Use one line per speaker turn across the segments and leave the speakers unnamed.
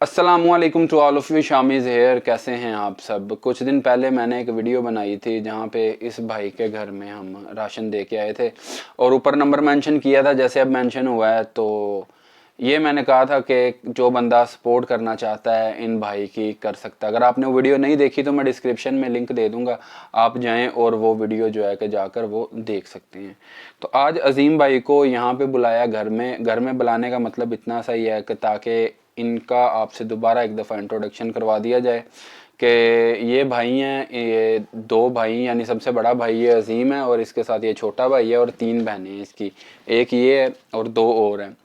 अस्सलामुअलैकुम to all of you. Shamiz here, कैसे हैं आप सब। कुछ दिन पहले मैंने एक वीडियो बनाई थी जहाँ पे इस भाई के घर में हम राशन दे के आए थे और ऊपर नंबर मेंशन किया था जैसे अब मेंशन हुआ है। तो ये मैंने कहा था कि जो बंदा सपोर्ट करना चाहता है इन भाई की कर सकता है। अगर आपने वो वीडियो नहीं देखी तो मैं डिस्क्रिप्शन में लिंक दे दूँगा, आप जाएँ और वो वीडियो जो है कि जाकर वो देख सकते हैं। तो आज अजीम भाई को यहाँ पे बुलाया घर में बुलाने का मतलब इतना सही है कि ताकि इनका आपसे दोबारा एक दफ़ा इंट्रोडक्शन करवा दिया जाए कि ये भाई हैं, ये दो भाई यानी सबसे बड़ा भाई ये अजीम है और इसके साथ ये छोटा भाई है और तीन बहनें हैं इसकी, एक ये है और दो और हैं।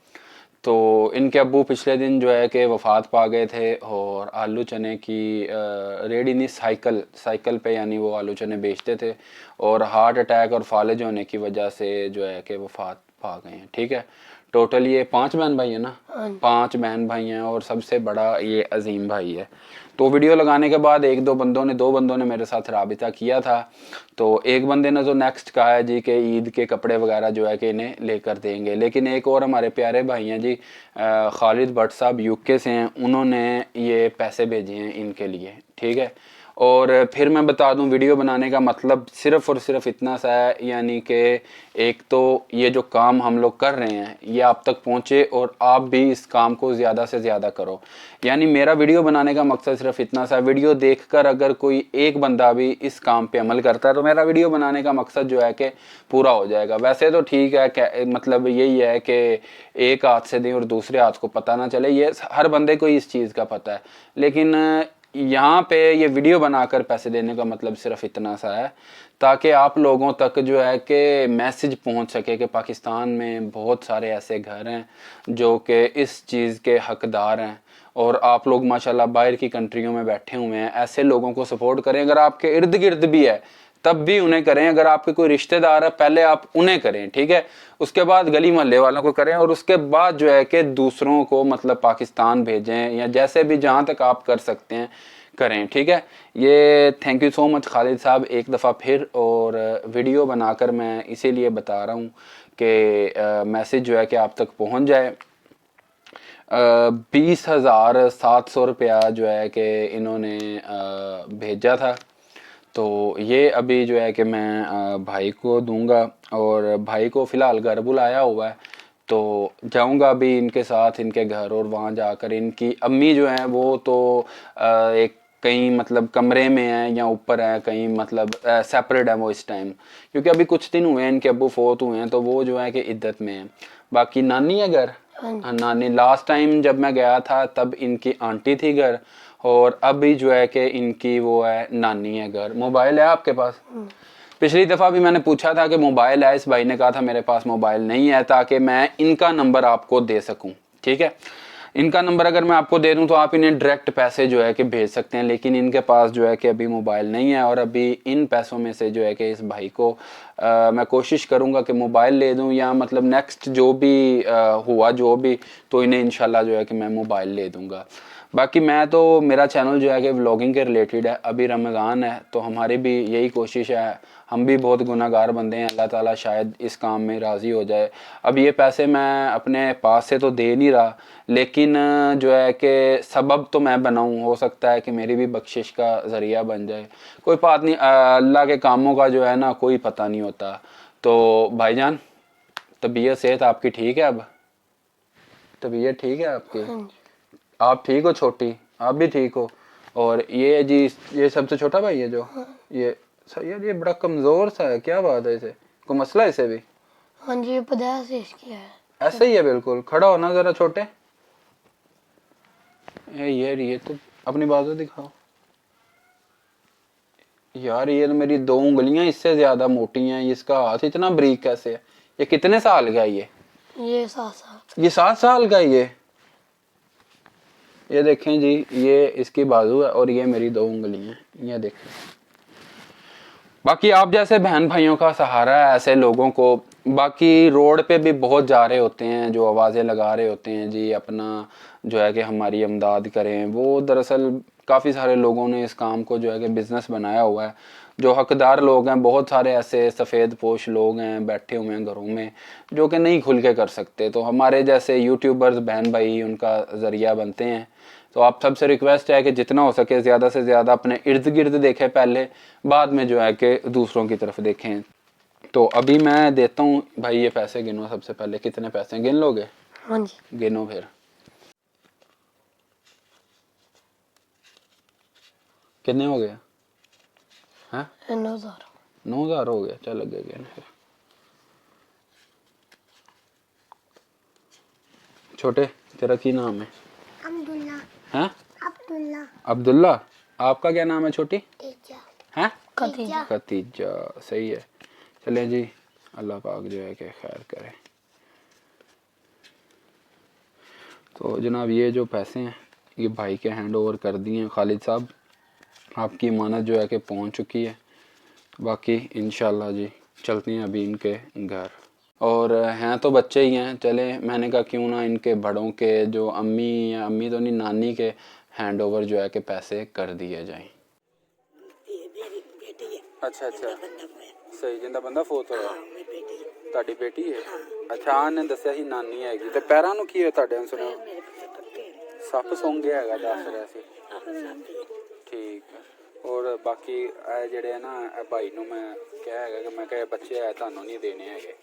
तो इनके अब्बू पिछले दिन जो है कि वफ़ात पा गए थे और आलू चने की रेडी नहीं साइकिल पे यानी वो आलू चने बेचते थे और हार्ट अटैक और फालिज होने की वजह से जो है कि वफ़ात पा गए हैं। ठीक है, टोटल ये 5 बहन भाई है ना, 5 बहन भाई हैं और सबसे बड़ा ये अजीम भाई है। तो वीडियो लगाने के बाद दो बंदों ने मेरे साथ राबिता किया था। तो एक बंदे ने तो नेक्स्ट कहा है जी कि ईद के कपड़े वगैरह जो है कि इन्हें लेकर देंगे, लेकिन एक और हमारे प्यारे भाई हैं जी खालिद भट्ट साहब यूके से हैं, उन्होंने ये पैसे भेजे हैं इनके लिए। ठीक है, और फिर मैं बता दूं वीडियो बनाने का मतलब सिर्फ़ और सिर्फ इतना सा है, यानी कि एक तो ये जो काम हम लोग कर रहे हैं ये आप तक पहुंचे और आप भी इस काम को ज़्यादा से ज़्यादा करो। यानी मेरा वीडियो बनाने का मकसद सिर्फ इतना सा, वीडियो देखकर अगर कोई एक बंदा भी इस काम पे अमल करता है तो मेरा वीडियो बनाने का मकसद जो है कि पूरा हो जाएगा। वैसे तो ठीक है, मतलब यही है कि एक हाथ से दें और दूसरे हाथ को पता ना चले, ये हर बंदे को इस चीज़ का पता है। लेकिन यहाँ पे ये वीडियो बनाकर पैसे देने का मतलब सिर्फ इतना सा है ताकि आप लोगों तक जो है कि मैसेज पहुँच सके कि पाकिस्तान में बहुत सारे ऐसे घर हैं जो कि इस चीज़ के हकदार हैं और आप लोग माशाल्लाह बाहर की कंट्रियों में बैठे हुए हैं। ऐसे लोगों को सपोर्ट करें, अगर आपके इर्द गिर्द भी है तब भी उन्हें करें, अगर आपके कोई रिश्तेदार है पहले आप उन्हें करें, ठीक है, उसके बाद गली मोहल्ले वालों को करें और उसके बाद जो है कि दूसरों को मतलब पाकिस्तान भेजें या जैसे भी जहाँ तक आप कर सकते हैं करें। ठीक है, ये thank you so much Khalid साहब एक दफ़ा फिर। और वीडियो बनाकर मैं इसीलिए बता रहा हूँ कि मैसेज जो है कि आप तक पहुँच जाए। 20,700 रुपया जो है कि इन्होंने भेजा था, तो ये अभी जो है कि मैं भाई को दूंगा और भाई को फ़िलहाल घर बुलाया हुआ है तो जाऊंगा अभी इनके साथ इनके घर और वहाँ जाकर इनकी अम्मी जो हैं वो तो एक कहीं मतलब कमरे में हैं या ऊपर है कहीं, मतलब सेपरेट है वो इस टाइम, क्योंकि अभी कुछ दिन हुए हैं इनके अब्बू फोत हुए हैं तो वो जो है कि इद्दत में है। बाकी नानी है घर, नानी लास्ट टाइम जब मैं गया था तब इनकी आंटी थी घर और अभी जो है कि इनकी वो है नानी है घर। मोबाइल है आपके पास? पिछली दफ़ा भी मैंने पूछा था कि मोबाइल है, इस भाई ने कहा था मेरे पास मोबाइल नहीं है, ताकि मैं इनका नंबर आपको दे सकूं। ठीक है, इनका नंबर अगर मैं आपको दे दूं तो आप इन्हें डायरेक्ट पैसे जो है कि भेज सकते हैं, लेकिन इनके पास जो है कि अभी मोबाइल नहीं है और अभी इन पैसों में से जो है कि इस भाई को मैं कोशिश करूंगा कि मोबाइल ले दूं या मतलब नेक्स्ट जो भी हुआ जो भी, तो इन्हें इंशाल्लाह जो है कि मैं मोबाइल ले दूंगा। बाकी मैं तो मेरा चैनल जो है कि व्लॉगिंग के रिलेटेड है, अभी रमज़ान है तो हमारी भी यही कोशिश है, हम भी बहुत गुनाहगार बंदे हैं, अल्लाह ताला शायद इस काम में राज़ी हो जाए। अब ये पैसे मैं अपने पास से तो दे नहीं रहा, लेकिन जो है कि सबब तो मैं बनाऊं, हो सकता है कि मेरी भी बख्शिश का ज़रिया बन जाए। कोई बात नहीं, अल्लाह के कामों का जो है ना कोई पता नहीं होता। तो भाईजान तबीयत सेहत आपकी ठीक है? अब तबीयत ठीक है आपकी? आप ठीक हो? छोटी आप भी ठीक हो? और ये जी ये सबसे छोटा भाई है जो ये यार ये बड़ा कमजोर सा है, क्या बात है? इसे कोई मसला है इसे भी?
हाँ जी, पैदाइश इसकी है।
ऐसे ही है बिल्कुल। खड़ा होना जरा छोटे। ये तो अपनी बाजू दिखाओ यार, ये तो मेरी 2 उंगलियां इससे ज्यादा मोटी हैं, इसका हाथ इतना बारीक कैसे है? ये कितने साल का है
ये 7 साल।
ये 7 साल का है ये देखें जी, ये इसकी बाजू है और ये मेरी 2 उंगलियां, ये देखें। बाकी आप जैसे बहन भाइयों का सहारा है ऐसे लोगों को। बाकी रोड पे भी बहुत जा रहे होते हैं जो आवाज़ें लगा रहे होते हैं जी अपना जो है कि हमारी इमदाद करें, वो दरअसल काफ़ी सारे लोगों ने इस काम को जो है कि बिज़नेस बनाया हुआ है। जो हकदार लोग हैं, बहुत सारे ऐसे सफ़ेद पोश लोग हैं बैठे हुए हैं घरों में जो कि नहीं खुल के कर सकते, तो हमारे जैसे यूट्यूबर्स बहन भाई उनका ज़रिया बनते हैं। तो आप सबसे रिक्वेस्ट है कि जितना हो सके ज़्यादा से ज़्यादा अपने इर्द गिर्द देखें पहले, बाद में जो है कि दूसरों की तरफ देखें। तो अभी मैं देता हूँ भाई, ये पैसे गिनो सबसे पहले, कितने पैसे गिन लोगे?
हाँ जी।
गिनो फिर। कितने हो गए? हैं?
9,000।
9,000 हो गया, चल लगे गिन फिर। छोटे, तेरा की नाम है?
अब्दुल्ला।
हैं?
अब्दुल्ला।
अब्दुल्ला। आपका क्या नाम है छोटी? हैं?
खतीजा।
खतीजा, सही है। चले जी, अल्लाह पाक जो है कि खैर करे। तो जनाब ये जो पैसे हैं ये भाई के हैंड ओवर कर दिए हैं। खालिद साहब, आपकी अमानत जो है कि पहुंच चुकी है। बाकी इंशाल्लाह जी चलते हैं अभी इनके घर। और हैं तो बच्चे ही हैं, चले मैंने कहा क्यों ना इनके बड़ों के, जो अम्मी या अम्मी तो नहीं, नानी के हैंड ओवर जो है कि पैसे कर दिए जाएं। अच्छा अच्छा, सही, जिंदा बंदा फोत होया। ਤੁਹਾਡੀ ਬੇਟੀ ਹੈ? ਅੱਛਾ, ਆਨੇ ਦੱਸਿਆ ਸੀ ਨਾਨੀ ਹੈਗੀ। ਤੇ ਪੈਰਾਂ ਨੂੰ ਕੀ ਹੋਇਆ ਤੁਹਾਡੇ? ਸੁਣਿਆ ਸੱਪ ਸੁੰਘ ਗਿਆ ਹੈਗਾ, ਦੱਸ ਰਿਹਾ ਸੀ। ਠੀਕ ਹੈ। ਔਰ ਬਾਕੀ ਇਹ ਜਿਹੜੇ ਆ ਨਾ, ਇਹ ਭਾਈ ਨੂੰ ਮੈਂ ਕਿਹਾ ਹੈਗਾ ਕਿ ਮੈਂ ਕਿਹਾ ਬੱਚੇ ਹੈ ਤੁਹਾਨੂੰ ਨਹੀਂ ਦੇਣੇ ਹੈਗੇ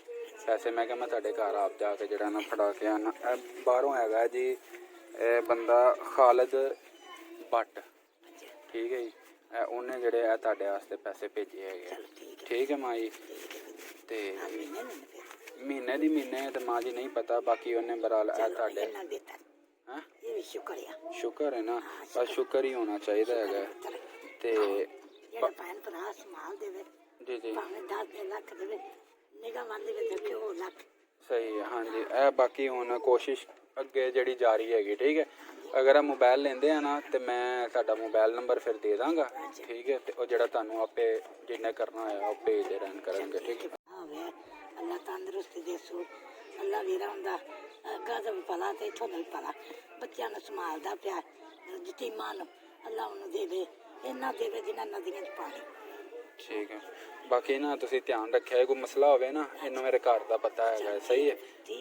ਪੈਸੇ। ਮੈਂ ਕਿਹਾ ਮੈਂ ਤੁਹਾਡੇ ਘਰ ਆਪ ਜਾ ਕੇ ਜਿਹੜਾ ਨਾ ਫੜਾ ਕੇ ਆਣਾ। ਇਹ ਬਾਹਰੋਂ ਹੈਗਾ ਜੀ, ਇਹ ਬੰਦਾ ਖਾਲਿਦ ਬੱਟ, ਠੀਕ ਹੈ ਜੀ। ਉਹਨੇ ਜਿਹੜੇ ਆ ਤੁਹਾਡੇ ਵਾਸਤੇ ਪੈਸੇ ਭੇਜੇ ਹੈਗੇ। ਠੀਕ ਹੈ ਮਾਂ ਜੀ। ਤੇ ਮਹੀਨੇ ਦੀ ਮਹੀਨੇ ਤੇ ਮਾਂ ਜੀ ਨਹੀਂ ਪਤਾ, ਬਾਕੀ ਉਹਨੇ ਬਰਾਲ ਆ ਤੁਹਾਡੇ। ਹਾਂ, ਇਹ ਸ਼ੁਕਰ ਹੈ ਨਾ, ਬਸ ਸ਼ੁਕਰ ਹੀ ਹੋਣਾ ਚਾਹੀਦਾ ਹੈਗਾ। ਤੇ ਭੈਣ ਭਰਾ ਸੰਭਾਲ ਦੇਵੇ ਜੀ ਜੀ, ਭਾਵੇਂ 10 ਲੱਖ ਦੇਵੇ, ਨਿਗਾਹ ਮੰਨ ਦੇਵੇ ਦੇਖੇ ਉਹ ਲੱਖ। ਸਹੀ ਹੈ, ਹਾਂਜੀ। ਇਹ ਬਾਕੀ ਹੁਣ ਕੋਸ਼ਿਸ਼ ਅੱਗੇ ਜਿਹੜੀ ਜਾਰੀ ਹੈਗੀ, ਠੀਕ ਹੈ। ਅਗਰ ਆ ਮੋਬਾਈਲ ਲੈਂਦੇ ਆ ਨਾ ਤੇ ਮੈਂ ਤੁਹਾਡਾ ਮੋਬਾਈਲ ਨੰਬਰ ਫਿਰ ਦੇ ਦਾਂਗਾ, ਠੀਕ ਹੈ। ਤੇ ਉਹ ਜਿਹੜਾ ਤੁਹਾਨੂੰ ਆਪੇ ਜਿੰਨੇ ਕਰਨਾ ਹੋਇਆ ਉਹ ਭੇਜਦੇ ਰਹਿਣ ਕਰਨਗੇ, ਠੀਕ ਹੈ। ਅੱਲਾ ਤੰਦਰੁਸਤੀ ਦੇ ਸੂ, ਅੱਲਾ ਵੀਰਾ ਹੁੰਦਾ ਅੱਗਾ ਦਾ ਵੀ ਭਲਾ ਤੇ ਇੱਥੋਂ ਦਾ ਵੀ ਭਲਾ, ਬੱਚਿਆਂ ਨੂੰ ਸੰਭਾਲਦਾ ਪਿਆ, ਯਤੀਮਾਂ ਨੂੰ ਅੱਲਾ ਉਹਨੂੰ ਦੇਵੇ, ਇੰਨਾ ਦੇਵੇ ਜਿੰਨਾ ਨਦੀਆਂ 'ਚ ਪਾਣੀ। ਠੀਕ ਹੈ। ਬਾਕੀ ਨਾ ਤੁਸੀਂ ਧਿਆਨ ਰੱਖਿਆ, ਕੋਈ ਮਸਲਾ ਹੋਵੇ ਨਾ, ਇਹਨੂੰ ਮੇਰੇ ਘਰ ਦਾ ਪਤਾ ਹੈਗਾ, ਸਹੀ ਹੈ।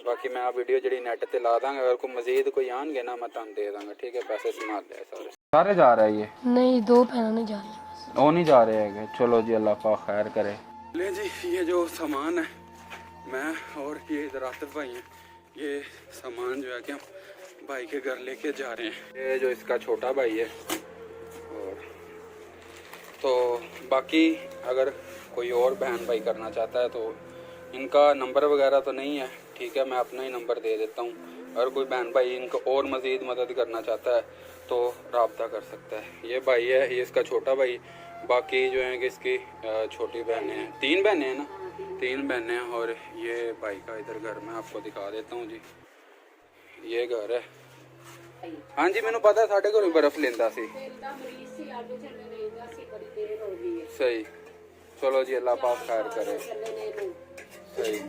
ਬਾਕੀ ਮੈਂ ਆ ਵੀਡੀਓ ਜਿਹੜੀ ਨੈਟ ਤੇ ਲਾ ਦਾਂਗਾ, ਅਗਰ ਕੋਈ ਮਜ਼ੀਦ ਕੋਈ ਆਣਗੇ ਨਾ ਮੈਂ ਤੁਹਾਨੂੰ ਦੇ ਦਾਂਗਾ, ਠੀਕ ਹੈ। ਪੈਸੇ संभाल लिया सारे। सारे जा रहे हैं ये?
नहीं, 2 बहनें नहीं जा रही बस।
वो नहीं जा रहे हैं? चलो जी, अल्लाह पाक खैर करे। ले जी, ये जो सामान है, मैं और ये इधर आतिफ भाई हैं, ये सामान जो है कि हम भाई के घर लेके जा रहे हैं। ये जो इसका छोटा भाई है, और तो बाकी अगर कोई और बहन भाई करना चाहता है तो इनका नंबर वगैरह तो नहीं है, ठीक है। मैं अपना ही नंबर दे देता हूँ। अगर कोई बहन भाई इनको और मज़ीद मदद करना चाहता है तो रब्ता कर सकता है। ये भाई है, ये इसका छोटा भाई। बाकी जो है कि इसकी छोटी बहनें हैं, 3 बहनें हैं ना, 3 बहनें हैं। और ये भाई का इधर घर मैं आपको दिखा देता हूँ जी, ये घर है। हाँ जी, मैंने पता साढ़े घरों बर्फ लेंदा सी। सही, चलो जी, अल्लाह पाक खैर करे। सही।